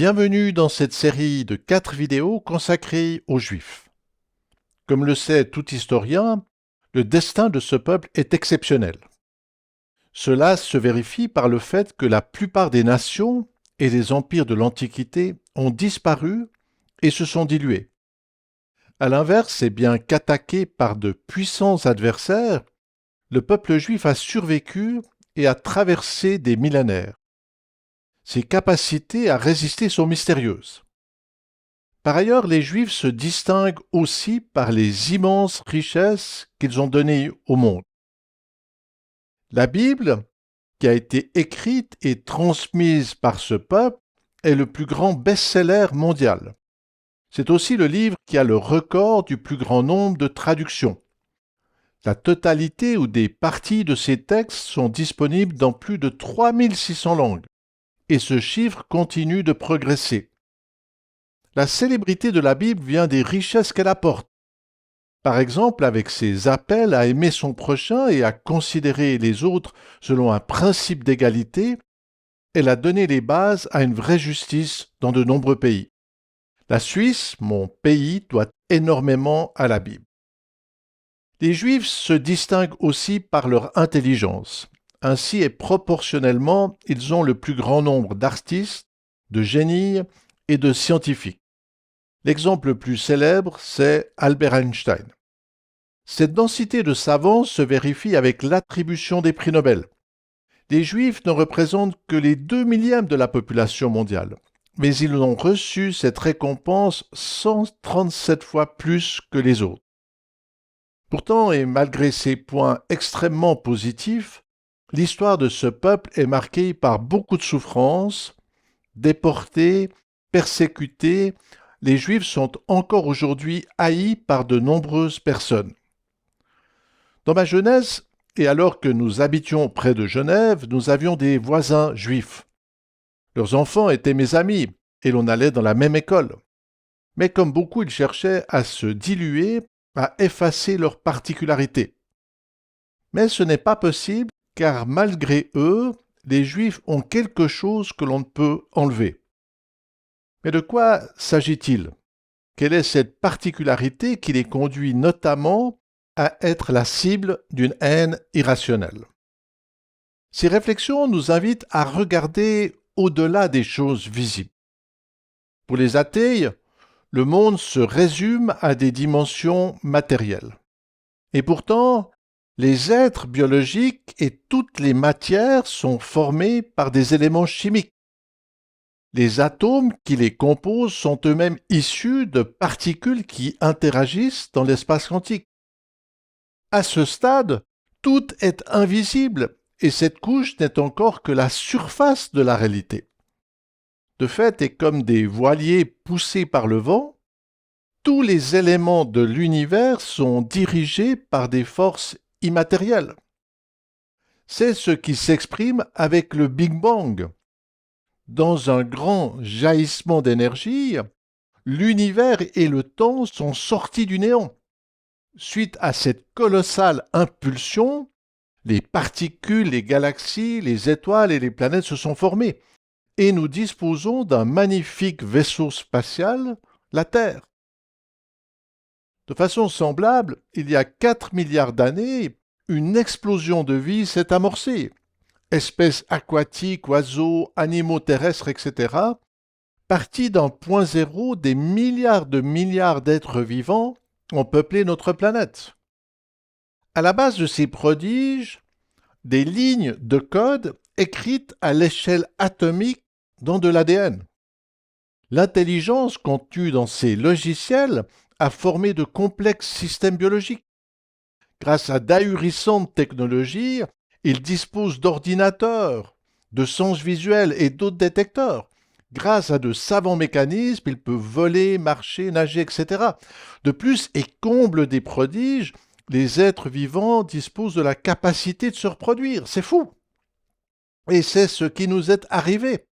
Bienvenue dans cette série de 4 vidéos consacrées aux Juifs. Comme le sait tout historien, le destin de ce peuple est exceptionnel. Cela se vérifie par le fait que la plupart des nations et des empires de l'Antiquité ont disparu et se sont dilués. À l'inverse, et bien qu'attaqué par de puissants adversaires, le peuple juif a survécu et a traversé des millénaires. Ses capacités à résister sont mystérieuses. Par ailleurs, les Juifs se distinguent aussi par les immenses richesses qu'ils ont données au monde. La Bible, qui a été écrite et transmise par ce peuple, est le plus grand best-seller mondial. C'est aussi le livre qui a le record du plus grand nombre de traductions. La totalité ou des parties de ces textes sont disponibles dans plus de 3600 langues, et ce chiffre continue de progresser. La célébrité de la Bible vient des richesses qu'elle apporte. Par exemple, avec ses appels à aimer son prochain et à considérer les autres selon un principe d'égalité, elle a donné les bases à une vraie justice dans de nombreux pays. La Suisse, mon pays, doit énormément à la Bible. Les Juifs se distinguent aussi par leur intelligence. Ainsi et proportionnellement, ils ont le plus grand nombre d'artistes, de génies et de scientifiques. L'exemple le plus célèbre, c'est Albert Einstein. Cette densité de savants se vérifie avec l'attribution des prix Nobel. Les Juifs ne représentent que les 2 millièmes de la population mondiale, mais ils ont reçu cette récompense 137 fois plus que les autres. Pourtant, et malgré ces points extrêmement positifs, l'histoire de ce peuple est marquée par beaucoup de souffrances. Déportés, persécutés, les Juifs sont encore aujourd'hui haïs par de nombreuses personnes. Dans ma jeunesse, et alors que nous habitions près de Genève, nous avions des voisins juifs. Leurs enfants étaient mes amis, et l'on allait dans la même école. Mais comme beaucoup, ils cherchaient à se diluer, à effacer leurs particularités. Mais ce n'est pas possible, car malgré eux, les Juifs ont quelque chose que l'on ne peut enlever. Mais de quoi s'agit-il? Quelle est cette particularité qui les conduit notamment à être la cible d'une haine irrationnelle? Ces réflexions nous invitent à regarder au-delà des choses visibles. Pour les athées, le monde se résume à des dimensions matérielles. Et pourtant, les êtres biologiques et toutes les matières sont formés par des éléments chimiques. Les atomes qui les composent sont eux-mêmes issus de particules qui interagissent dans l'espace quantique. À ce stade, tout est invisible et cette couche n'est encore que la surface de la réalité. De fait, et comme des voiliers poussés par le vent, tous les éléments de l'univers sont dirigés par des forces immatérielles. C'est ce qui s'exprime avec le Big Bang. Dans un grand jaillissement d'énergie, l'univers et le temps sont sortis du néant. Suite à cette colossale impulsion, les particules, les galaxies, les étoiles et les planètes se sont formées, et nous disposons d'un magnifique vaisseau spatial, la Terre. De façon semblable, il y a 4 milliards d'années, une explosion de vie s'est amorcée. Espèces aquatiques, oiseaux, animaux terrestres, etc., partis d'un point zéro, des milliards d'êtres vivants ont peuplé notre planète. À la base de ces prodiges, des lignes de code écrites à l'échelle atomique dans de l'ADN. L'intelligence contenue dans ces logiciels a formé de complexes systèmes biologiques. Grâce à d'ahurissantes technologies, ils disposent d'ordinateurs, de sens visuels et d'autres détecteurs. Grâce à de savants mécanismes, ils peuvent voler, marcher, nager, etc. De plus, et comble des prodiges, les êtres vivants disposent de la capacité de se reproduire. C'est fou! Et c'est ce qui nous est arrivé.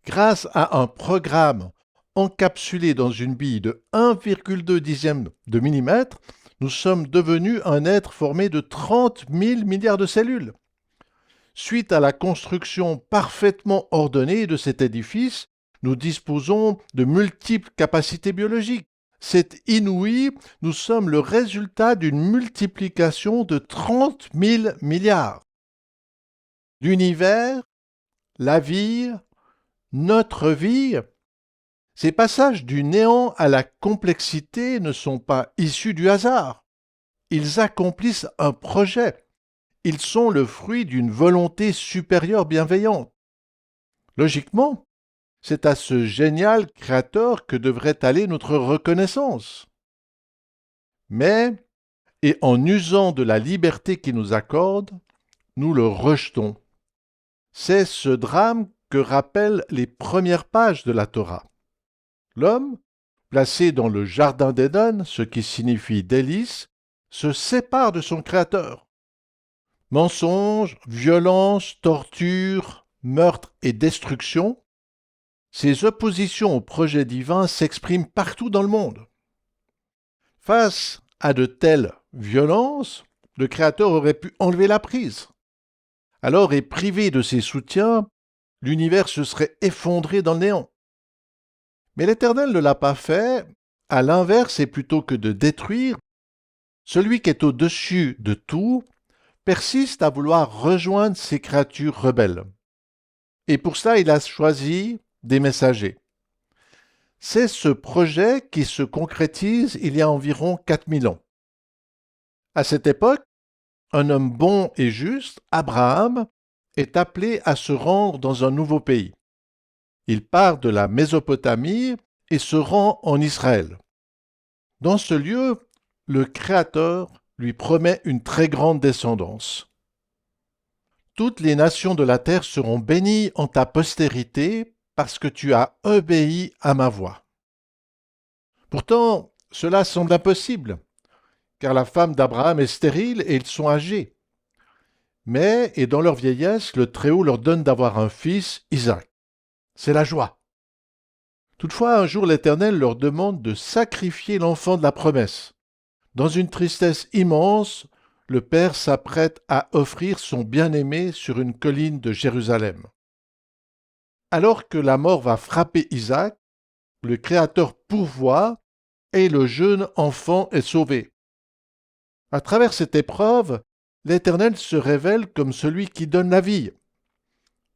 Grâce à un programme encapsulé dans une bille de 1,2 dixième de millimètre, nous sommes devenus un être formé de 30 000 milliards de cellules. Suite à la construction parfaitement ordonnée de cet édifice, Nous disposons de multiples capacités biologiques. C'est inouï, nous sommes le résultat d'une multiplication de 30 000 milliards. L'univers, la vie, notre vie, ces passages du néant à la complexité ne sont pas issus du hasard. Ils accomplissent un projet. Ils sont le fruit d'une volonté supérieure bienveillante. Logiquement, c'est à ce génial créateur que devrait aller notre reconnaissance. Mais, et en usant de la liberté qu'il nous accorde, nous le rejetons. C'est ce drame que rappellent les premières pages de la Torah. L'homme, placé dans le jardin d'Éden, ce qui signifie délice, se sépare de son Créateur. Mensonges, violence, torture, meurtre et destruction, ces oppositions au projet divin s'expriment partout dans le monde. Face à de telles violences, le Créateur aurait pu enlever la prise. Alors, et privé de ses soutiens, l'univers se serait effondré dans le néant. Mais l'Éternel ne l'a pas fait. À l'inverse, et plutôt que de détruire, celui qui est au-dessus de tout persiste à vouloir rejoindre ces créatures rebelles. Et pour ça, il a choisi des messagers. C'est ce projet qui se concrétise il y a environ 4000 ans. À cette époque, un homme bon et juste, Abraham, est appelé à se rendre dans un nouveau pays. Il part de la Mésopotamie et se rend en Israël. Dans ce lieu, le Créateur lui promet une très grande descendance. Toutes les nations de la terre seront bénies en ta postérité parce que tu as obéi à ma voix. Pourtant, cela semble impossible, car la femme d'Abraham est stérile et ils sont âgés. Mais, et dans leur vieillesse, le Très-Haut leur donne d'avoir un fils, Isaac. C'est la joie. Toutefois, un jour l'Éternel leur demande de sacrifier l'enfant de la promesse. Dans une tristesse immense, le Père s'apprête à offrir son bien-aimé sur une colline de Jérusalem. Alors que la mort va frapper Isaac, le Créateur pourvoit et le jeune enfant est sauvé. À travers cette épreuve, l'Éternel se révèle comme celui qui donne la vie.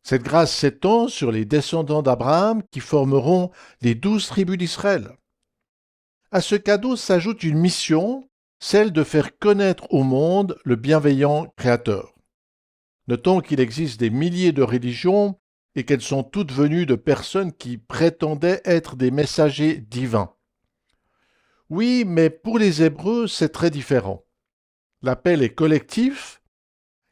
Cette grâce s'étend sur les descendants d'Abraham qui formeront les 12 tribus d'Israël. À ce cadeau s'ajoute une mission, celle de faire connaître au monde le bienveillant Créateur. Notons qu'il existe des milliers de religions et qu'elles sont toutes venues de personnes qui prétendaient être des messagers divins. Oui, mais pour les Hébreux, c'est très différent. L'appel est collectif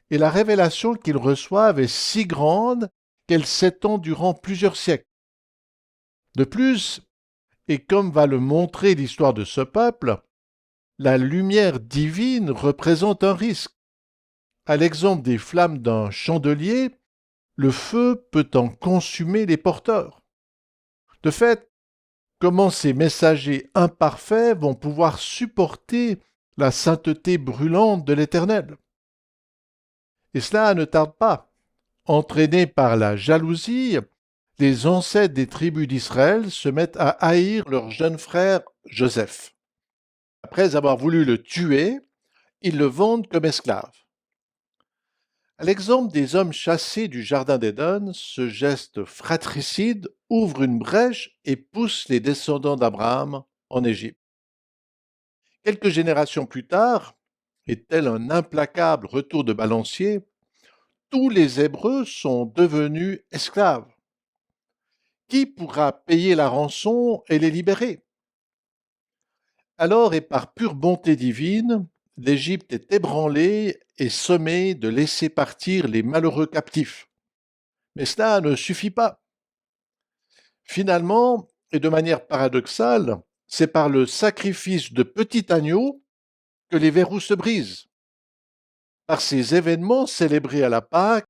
et la révélation qu'ils reçoivent est si grande qu'elle s'étend durant plusieurs siècles. De plus, et comme va le montrer l'histoire de ce peuple, la lumière divine représente un risque. À l'exemple des flammes d'un chandelier, le feu peut en consumer les porteurs. De fait, comment ces messagers imparfaits vont pouvoir supporter la sainteté brûlante de l'Éternel? Et cela ne tarde pas. Entraînés par la jalousie, les ancêtres des tribus d'Israël se mettent à haïr leur jeune frère Joseph. Après avoir voulu le tuer, ils le vendent comme esclave. À l'exemple des hommes chassés du jardin d'Éden, ce geste fratricide ouvre une brèche et pousse les descendants d'Abraham en Égypte. Quelques générations plus tard, et tel un implacable retour de balancier, tous les Hébreux sont devenus esclaves. Qui pourra payer la rançon et les libérer? Alors, et par pure bonté divine, l'Égypte est ébranlée et sommée de laisser partir les malheureux captifs. Mais cela ne suffit pas. Finalement, et de manière paradoxale, c'est par le sacrifice de petits agneaux que les verrous se brisent. Par ces événements célébrés à la Pâque,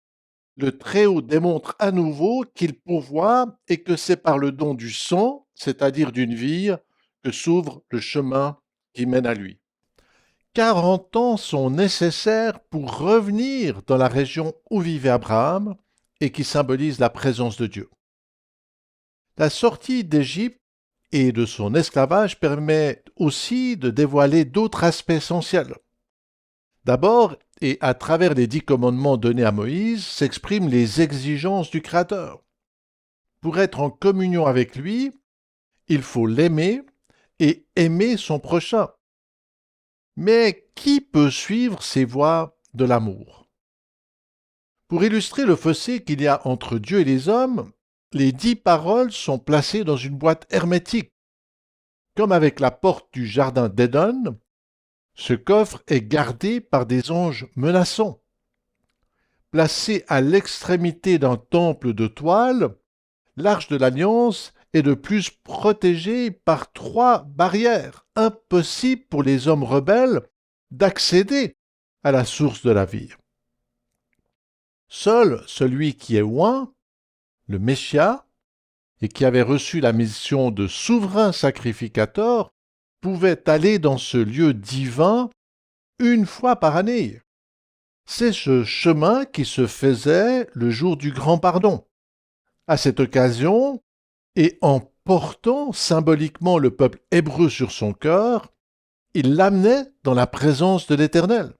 le Très-Haut démontre à nouveau qu'il pourvoit et que c'est par le don du sang, c'est-à-dire d'une vie, que s'ouvre le chemin qui mène à lui. 40 ans sont nécessaires pour revenir dans la région où vivait Abraham et qui symbolise la présence de Dieu. La sortie d'Égypte et de son esclavage permet aussi de dévoiler d'autres aspects essentiels. D'abord, et à travers les 10 commandements donnés à Moïse, s'expriment les exigences du Créateur. Pour être en communion avec lui, il faut l'aimer et aimer son prochain. Mais qui peut suivre ces voies de l'amour? Pour illustrer le fossé qu'il y a entre Dieu et les hommes, les 10 paroles sont placées dans une boîte hermétique. Comme avec la porte du jardin d'Éden, ce coffre est gardé par des anges menaçants. Placé à l'extrémité d'un temple de toile, l'Arche de l'Alliance est de plus protégée par 3 barrières, impossible pour les hommes rebelles d'accéder à la source de la vie. Seul celui qui est oint, le Messia, et qui avait reçu la mission de souverain sacrificateur, pouvait aller dans ce lieu divin une fois par année. C'est ce chemin qui se faisait le jour du grand pardon. À cette occasion, et en portant symboliquement le peuple hébreu sur son cœur, il l'amenait dans la présence de l'Éternel.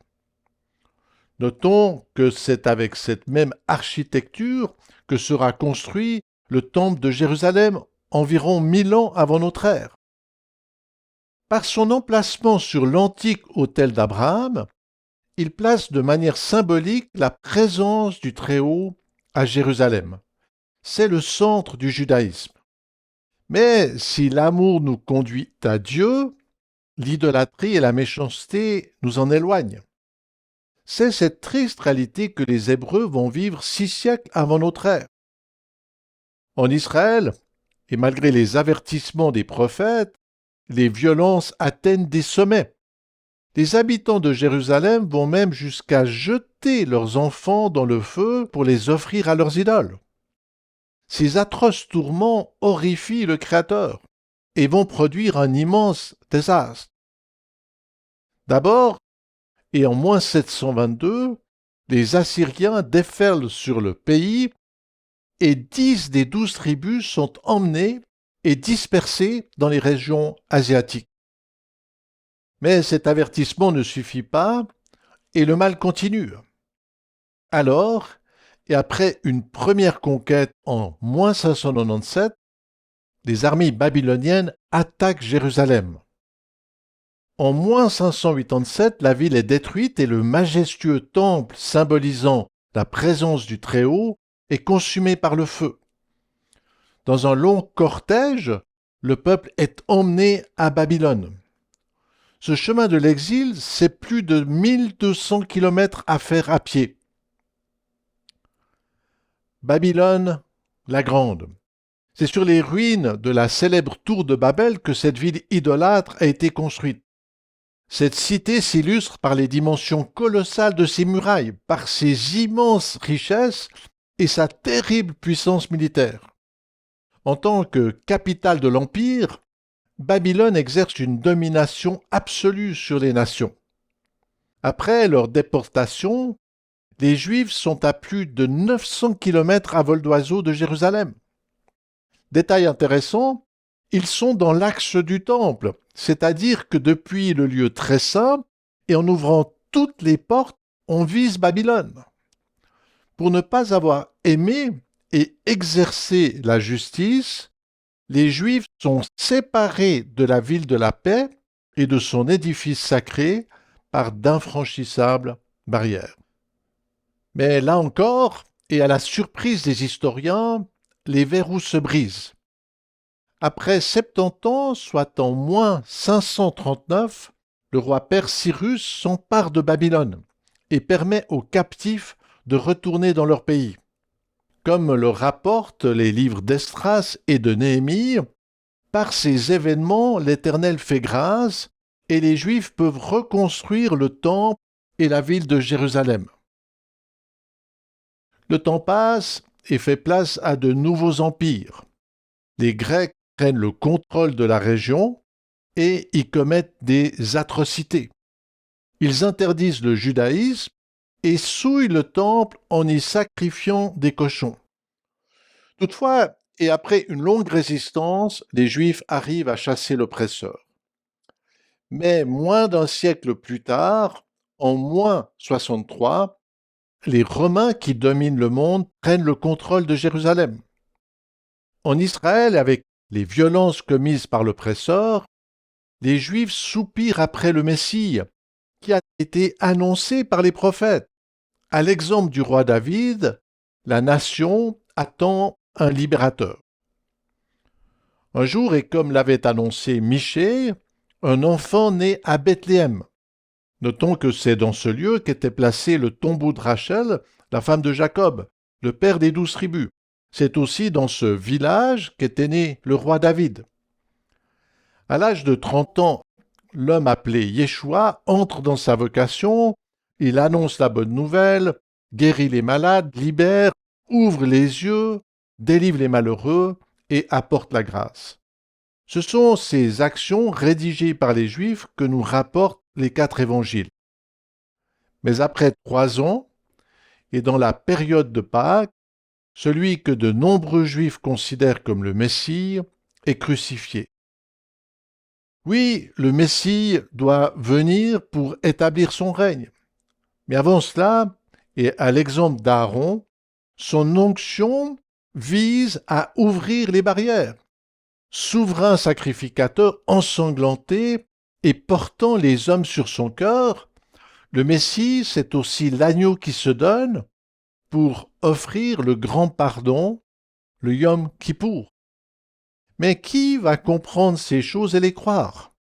Notons que c'est avec cette même architecture que sera construit le temple de Jérusalem environ 1000 ans avant notre ère. Par son emplacement sur l'antique autel d'Abraham, il place de manière symbolique la présence du Très-Haut à Jérusalem. C'est le centre du judaïsme. Mais si l'amour nous conduit à Dieu, l'idolâtrie et la méchanceté nous en éloignent. C'est cette triste réalité que les Hébreux vont vivre 6 siècles avant notre ère. En Israël, et malgré les avertissements des prophètes, les violences atteignent des sommets. Les habitants de Jérusalem vont même jusqu'à jeter leurs enfants dans le feu pour les offrir à leurs idoles. Ces atroces tourments horrifient le Créateur et vont produire un immense désastre. D'abord, et en moins 722, les Assyriens déferlent sur le pays et 10 des 12 tribus sont emmenées et dispersées dans les régions asiatiques. Mais cet avertissement ne suffit pas et le mal continue. Alors, et après une première conquête en moins 597, les armées babyloniennes attaquent Jérusalem. En moins 587, la ville est détruite et le majestueux temple symbolisant la présence du Très-Haut est consumé par le feu. Dans un long cortège, le peuple est emmené à Babylone. Ce chemin de l'exil, c'est plus de 1200 kilomètres à faire à pied. Babylone la Grande. C'est sur les ruines de la célèbre tour de Babel que cette ville idolâtre a été construite. Cette cité s'illustre par les dimensions colossales de ses murailles, par ses immenses richesses et sa terrible puissance militaire. En tant que capitale de l'Empire, Babylone exerce une domination absolue sur les nations. Après leur déportation, les Juifs sont à plus de 900 kilomètres à vol d'oiseau de Jérusalem. Détail intéressant, ils sont dans l'axe du temple, c'est-à-dire que depuis le lieu très saint, et en ouvrant toutes les portes, on vise Babylone. Pour ne pas avoir aimé et exercé la justice, les Juifs sont séparés de la ville de la paix et de son édifice sacré par d'infranchissables barrières. Mais là encore, et à la surprise des historiens, les verrous se brisent. Après 70 ans, soit en moins 539, le roi perse Cyrus s'empare de Babylone et permet aux captifs de retourner dans leur pays. Comme le rapportent les livres d'Esdras et de Néhémie, par ces événements, l'Éternel fait grâce et les Juifs peuvent reconstruire le temple et la ville de Jérusalem. Le temps passe et fait place à de nouveaux empires. Les Grecs prennent le contrôle de la région et y commettent des atrocités. Ils interdisent le judaïsme et souillent le temple en y sacrifiant des cochons. Toutefois, et après une longue résistance, les Juifs arrivent à chasser l'oppresseur. Mais moins d'un siècle plus tard, en moins 63, les Romains qui dominent le monde prennent le contrôle de Jérusalem. En Israël, avec les violences commises par l'oppresseur, les Juifs soupirent après le Messie, qui a été annoncé par les prophètes. À l'exemple du roi David, la nation attend un libérateur. Un jour, et comme l'avait annoncé Michée, un enfant naît à Bethléem. Notons que c'est dans ce lieu qu'était placé le tombeau de Rachel, la femme de Jacob, le père des 12 tribus. C'est aussi dans ce village qu'était né le roi David. À l'âge de 30 ans, l'homme appelé Yeshua entre dans sa vocation, il annonce la bonne nouvelle, guérit les malades, libère, ouvre les yeux, délivre les malheureux et apporte la grâce. Ce sont ces actions rédigées par les Juifs que nous rapportent les 4 évangiles. Mais après 3 ans, et dans la période de Pâques, celui que de nombreux Juifs considèrent comme le Messie est crucifié. Oui, le Messie doit venir pour établir son règne. Mais avant cela, et à l'exemple d'Aaron, son onction vise à ouvrir les barrières. Souverain sacrificateur ensanglanté et portant les hommes sur son cœur, le Messie, c'est aussi l'agneau qui se donne pour offrir le grand pardon, le Yom Kippour. Mais qui va comprendre ces choses et les croire?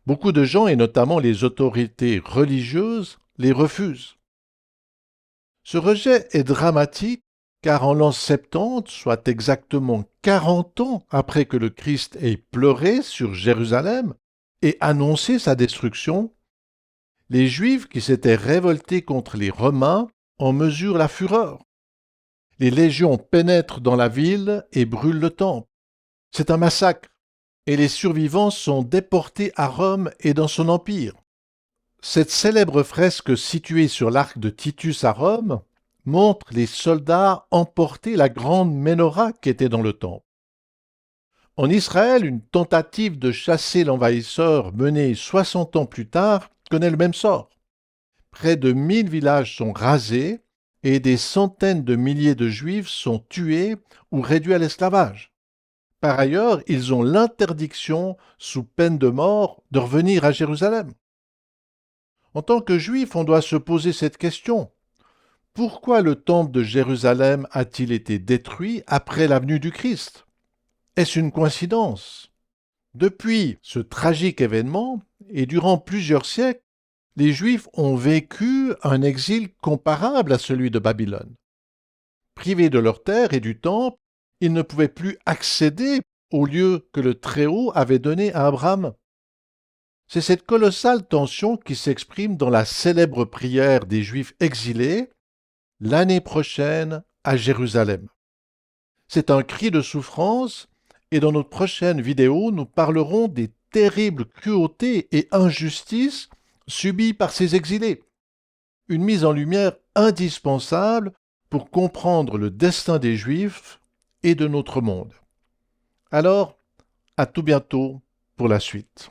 Beaucoup de gens, et notamment les autorités religieuses, les refusent. Ce rejet est dramatique car en l'an 70, soit exactement 40 ans après que le Christ ait pleuré sur Jérusalem et annoncé sa destruction, les Juifs qui s'étaient révoltés contre les Romains en mesurent la fureur. Les légions pénètrent dans la ville et brûlent le temple. C'est un massacre, et les survivants sont déportés à Rome et dans son empire. Cette célèbre fresque située sur l'arc de Titus à Rome montre les soldats emporter la grande menorah qui était dans le temple. En Israël, une tentative de chasser l'envahisseur menée 60 ans plus tard connaît le même sort. Près de 1000 villages sont rasés et des centaines de milliers de Juifs sont tués ou réduits à l'esclavage. Par ailleurs, ils ont l'interdiction, sous peine de mort, de revenir à Jérusalem. En tant que Juifs, on doit se poser cette question. Pourquoi le temple de Jérusalem a-t-il été détruit après la venue du Christ? Est-ce une coïncidence? Depuis ce tragique événement, et durant plusieurs siècles, les Juifs ont vécu un exil comparable à celui de Babylone. Privés de leurs terres et du temple, ils ne pouvaient plus accéder au lieu que le Très-Haut avait donné à Abraham. C'est cette colossale tension qui s'exprime dans la célèbre prière des Juifs exilés l'année prochaine à Jérusalem. C'est un cri de souffrance et dans notre prochaine vidéo, nous parlerons des terribles cruautés et injustices subies par ces exilés. Une mise en lumière indispensable pour comprendre le destin des Juifs et de notre monde. Alors, à tout bientôt pour la suite.